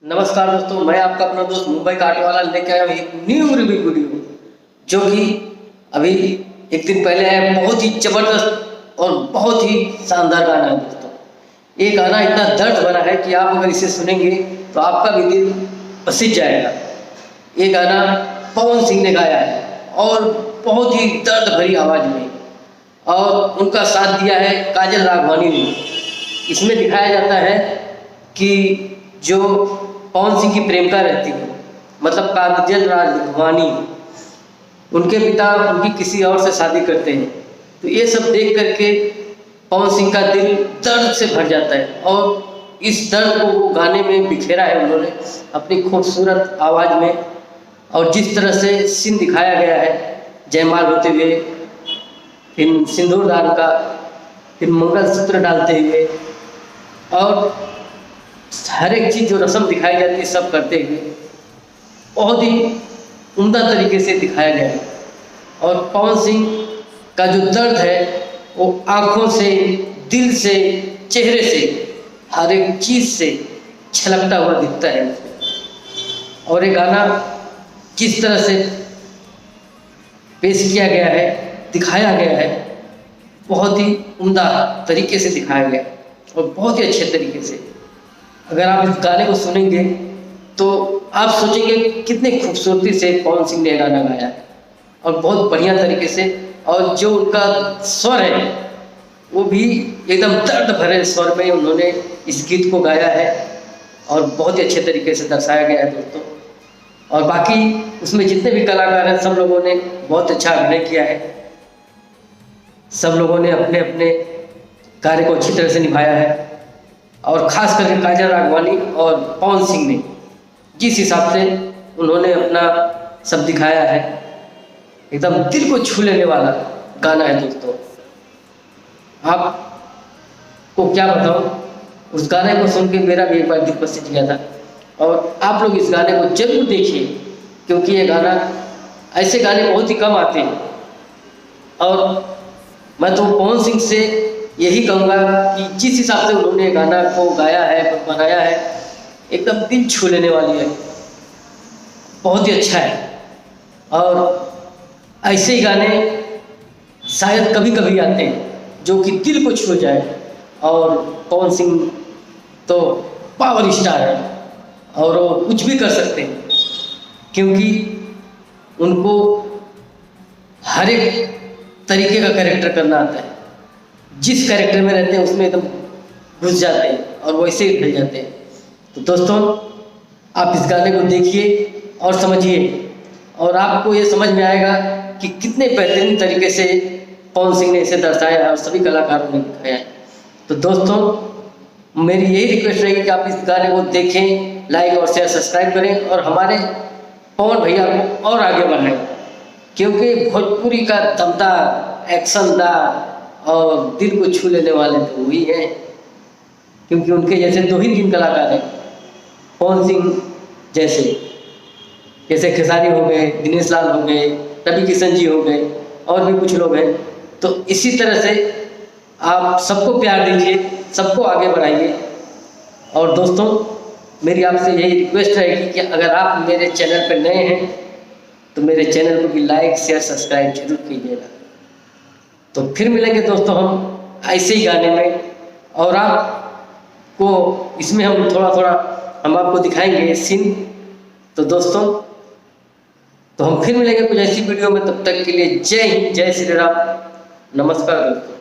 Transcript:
नमस्कार दोस्तों, मैं आपका अपना दोस्त मुंबई का ऑटो वाला लेके आया हूँ एक न्यू रिव्यू वीडियो, जो कि अभी एक दिन पहले आया। बहुत ही जबरदस्त और बहुत ही शानदार गाना है दोस्तों। ये गाना इतना दर्द भरा है कि आप अगर इसे सुनेंगे तो आपका भी दिल पसीज जाएगा। ये गाना पवन सिंह ने गाया है और बहुत ही दर्द भरी आवाज़ में, और उनका साथ दिया है काजल राघवानी ने। इसमें दिखाया जाता है कि जो पवन सिंह की प्रेमिका रहती है, मतलब काजल राघवानी, उनके पिता उनकी किसी और से शादी करते हैं। तो ये सब देख करके पवन सिंह का दिल दर्द से भर जाता है, और इस दर्द को वो गाने में बिखेरा है उन्होंने अपनी खूबसूरत आवाज़ में। और जिस तरह से सीन दिखाया गया है, जयमाल होते हुए, फिर सिंदूर दान का, फिर मंगलसूत्र डालते हुए, और हर एक चीज़ जो रस्म दिखाई जाती है सब करते हुए बहुत ही उम्दा तरीके से दिखाया गया है। और पवन सिंह का जो दर्द है वो आँखों से, दिल से, चेहरे से, हर एक चीज़ से छलकता हुआ दिखता है। और ये गाना किस तरह से पेश किया गया है, दिखाया गया है, बहुत ही उम्दा तरीके से दिखाया गया है और बहुत ही अच्छे तरीके से। अगर आप इस गाने को सुनेंगे तो आप सोचेंगे कितने खूबसूरती से पवन सिंह ने गाना गाया है, और बहुत बढ़िया तरीके से। और जो उनका स्वर है वो भी एकदम दर्द भरे स्वर में उन्होंने इस गीत को गाया है, और बहुत ही अच्छे तरीके से दर्शाया गया है दोस्तों। और बाकी उसमें जितने भी कलाकार हैं सब लोगों ने बहुत अच्छा अभिनय किया है। सब लोगों ने अपने अपने कार्य को अच्छी तरह से निभाया है, और ख़ास करके काजल राघवानी और पवन सिंह ने जिस हिसाब से उन्होंने अपना सब दिखाया है, एकदम दिल को छू लेने वाला गाना है दोस्तों। आपको क्या बताऊं, उस गाने को सुन के मेरा भी एक बार दिल पसीज गया था। और आप लोग इस गाने को जरूर देखिए, क्योंकि ये गाना, ऐसे गाने बहुत ही कम आते हैं। और मैं तो पवन सिंह से यही कहूँगा कि जिस हिसाब से उन्होंने गाना को गाया है, बनाया है, एकदम दिल छू लेने वाली है, बहुत ही अच्छा है। और ऐसे ही गाने शायद कभी कभी आते हैं जो कि दिल को छू जाए। और पवन सिंह तो पावर स्टार है, और वो कुछ भी कर सकते हैं, क्योंकि उनको हर एक तरीके का कैरेक्टर करना आता है। जिस कैरेक्टर में रहते हैं उसमें एकदम घुस जाते हैं और वैसे ही ढल जाते हैं। तो दोस्तों, आप इस गाने को देखिए और समझिए, और आपको ये समझ में आएगा कि कितने बेहतरीन तरीके से पवन सिंह ने इसे दर्शाया है और सभी कलाकारों ने दिखाया है। तो दोस्तों, मेरी यही रिक्वेस्ट रहेगी कि आप इस गाने को देखें, लाइक और शेयर सब्सक्राइब करें, और हमारे पवन भैया को और आगे बढ़ाएं, क्योंकि भोजपुरी का दमदार, एक्शनदार और दिल को छू लेने वाले तो वही हैं। क्योंकि उनके जैसे दो ही तीन कलाकार हैं, पवन सिंह जैसे खेसारी हो गए, दिनेश लाल हो गए, रवि किशन जी हो गए, और भी कुछ लोग हैं। तो इसी तरह से आप सबको प्यार दीजिए, सबको आगे बढ़ाइए। और दोस्तों, मेरी आपसे यही रिक्वेस्ट रहेगी कि अगर आप मेरे चैनल पर नए हैं तो मेरे चैनल को भी लाइक, शेयर, सब्सक्राइब जरूर कीजिएगा। तो फिर मिलेंगे दोस्तों हम ऐसे ही गाने में, और आपको इसमें हम थोड़ा थोड़ा हम आपको दिखाएंगे सीन। तो दोस्तों, तो हम फिर मिलेंगे कुछ ऐसी वीडियो में। तब तक के लिए जय हिंद, जय श्री राम, नमस्कार दोस्तों।